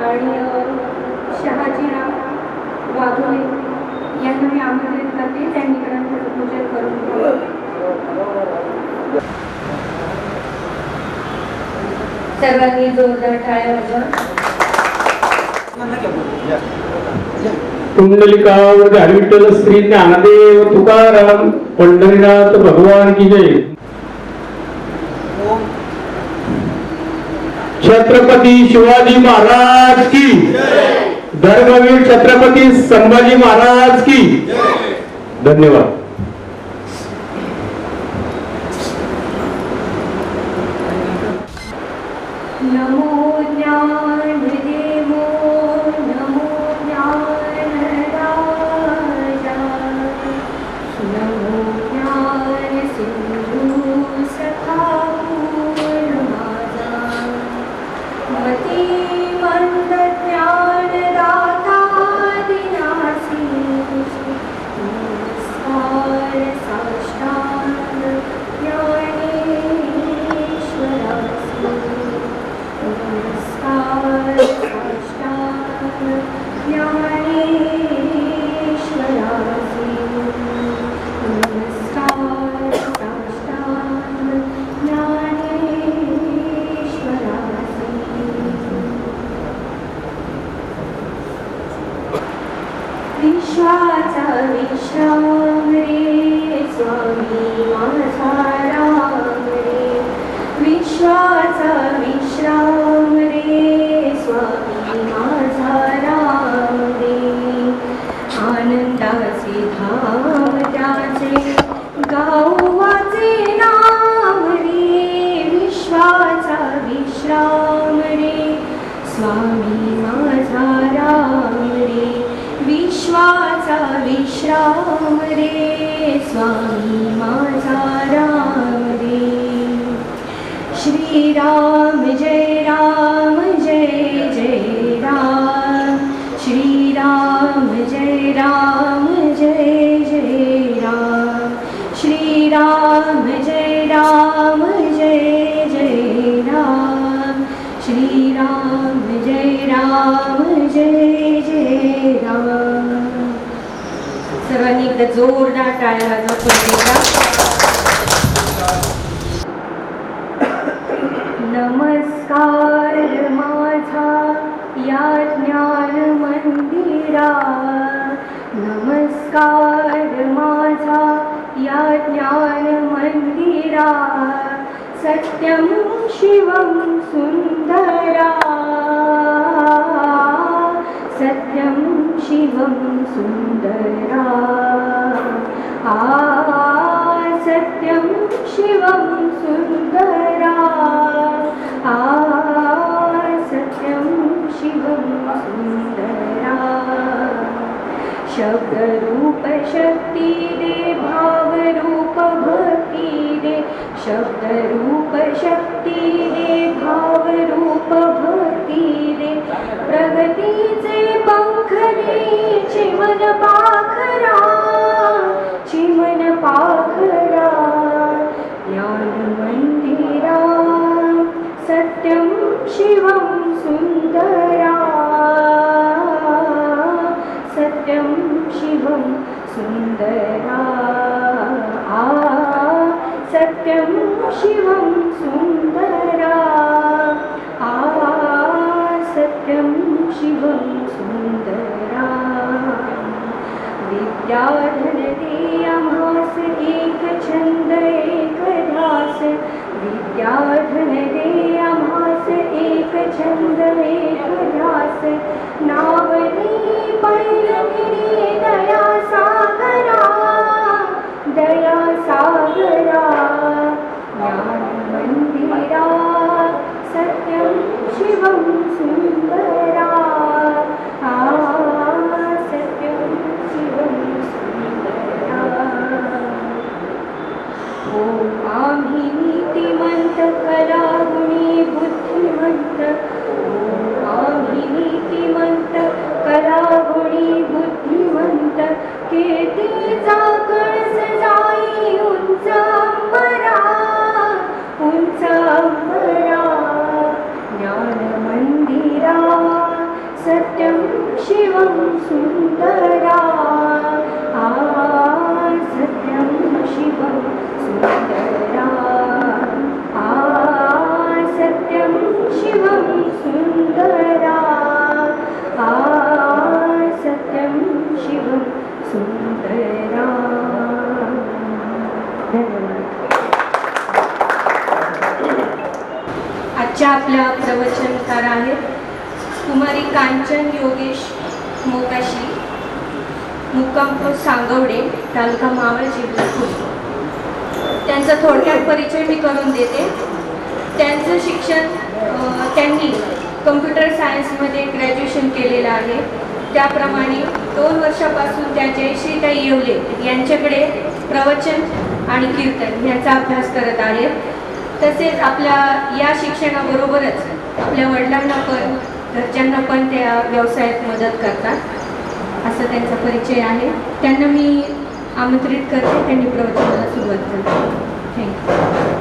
आणि शहाजीराव वाघोळे यांना मी आमंत्रित करते. त्यांनी ग्रंथाचं पूजन करून घ्यावं. सर्वांनी जोरदार टाळ्या वाजवा. कुंडलिकावर हरिविठ्ठल श्री ज्ञानदेव तुकाराम पंढरीनाथ भगवान की जय. छत्रपती शिवाजी महाराज की, धर्मवीर छत्रपती संभाजी महाराज की. धन्यवाद. नमो ज्ञानदेवो नमो ज्ञानराजा नमो ज्ञानसिंधू सखा पूर्णमाता मतिमन्द ज्ञानदाता दिनासी नमस्कार साष्टांग ज्ञानेश्वरासी नमस्कार साष्टांग ज्ञानेश्वरासी नमस्कार साष्टांग ज्ञानेश्वरासी. विश्वाचा विश्राम रे स्वामी माझा राम रे, विश्वाचा विश्राम रे स्वामी माझा राम रे. आनंदाचे धाम त्याचे गावाचे नाम रे, विश्वाचा विश्राम रे स्वामी माझा राम रे, विश्वाचा विश्राम रे स्वामी माझा राम रे. श्री राम जय जय राम, श्री राम जय जय राम, श्री राम जय राम श्री राम जय राम. सर्वांनी एकदा जोरदार टाळ्या वाजवा. नमस्कार माझा या ज्ञान मंदिरा, नमस्कार माझा या ज्ञान मंदिरा. सत्यं शिवं सुंदरा, सत्यं शिवं सुंदरा. सत्यं शिवं सुंदरा, सत्यं शिवं सुंदरा. शब्द रूप शक्ती दे, भाव रूप भक्ती दे. शब्द रूप शक्ती दे, भाव रूप भक्ती दे. प्रगतीचे पंख दे, चिमन पाखरा, चिमन पाखरा. ज्ञान मंदिरा सत्यं शिवं सुंदरा, सत्यं शिवं सुंदरा. सत्यं शिवं सुंदरा, सत्यं शिवं सुंदरा. विद्याधन दे आम्हास एक छंद एक ध्यास, विद्याधन दे आम्हास एक छंद एक ध्यास. नावनी पैलगिरी दया सागरा, दया सागरा. ज्ञान मंदिरा सत्यं शिवं सुंदरा, सत्यं शिवं सुंदरा. ओ आम्ही नीतिमंत कलागुणी बुद्धिमंत, ओ आम्ही नीतिमंत कलागुणी बुद्धिमंत. कीर्तीचा कळस जाई उंच अंबरा, उंच अंबरा. ज्ञान मंदिरा सुन्दरा सत्यं शिवं सुन्दरा सत्यं शिवं सुन्दरा सत्यं शिवं सुन्दरा. आजच्या आपल्या प्रवचनकार आहेत कुमारी कांचन योगेश मोकाशी, मुक्काम पोस्ट सांगवडे, तालुका मावळ, जिल्हा पुणे. त्यांचा थोडक्यात परिचय मी करून देते. त्यांचं शिक्षण त्यांनी कम्प्युटर सायन्समध्ये ग्रॅज्युएशन केलेलं आहे. त्याप्रमाणे 2 वर्षापासून त्या जयश्रीताई येवले यांच्याकडे प्रवचन आणि कीर्तन याचा अभ्यास करत आहेत. तसेच आपल्या या शिक्षणाबरोबरच आपल्या वडिलांना पण घरच्यांना पण त्या व्यवसायात मदत करतात, असं त्यांचा परिचय आहे. त्यांना मी आमंत्रित करते, त्यांनी प्रवचनाला सुरुवात करते. थँक्यू.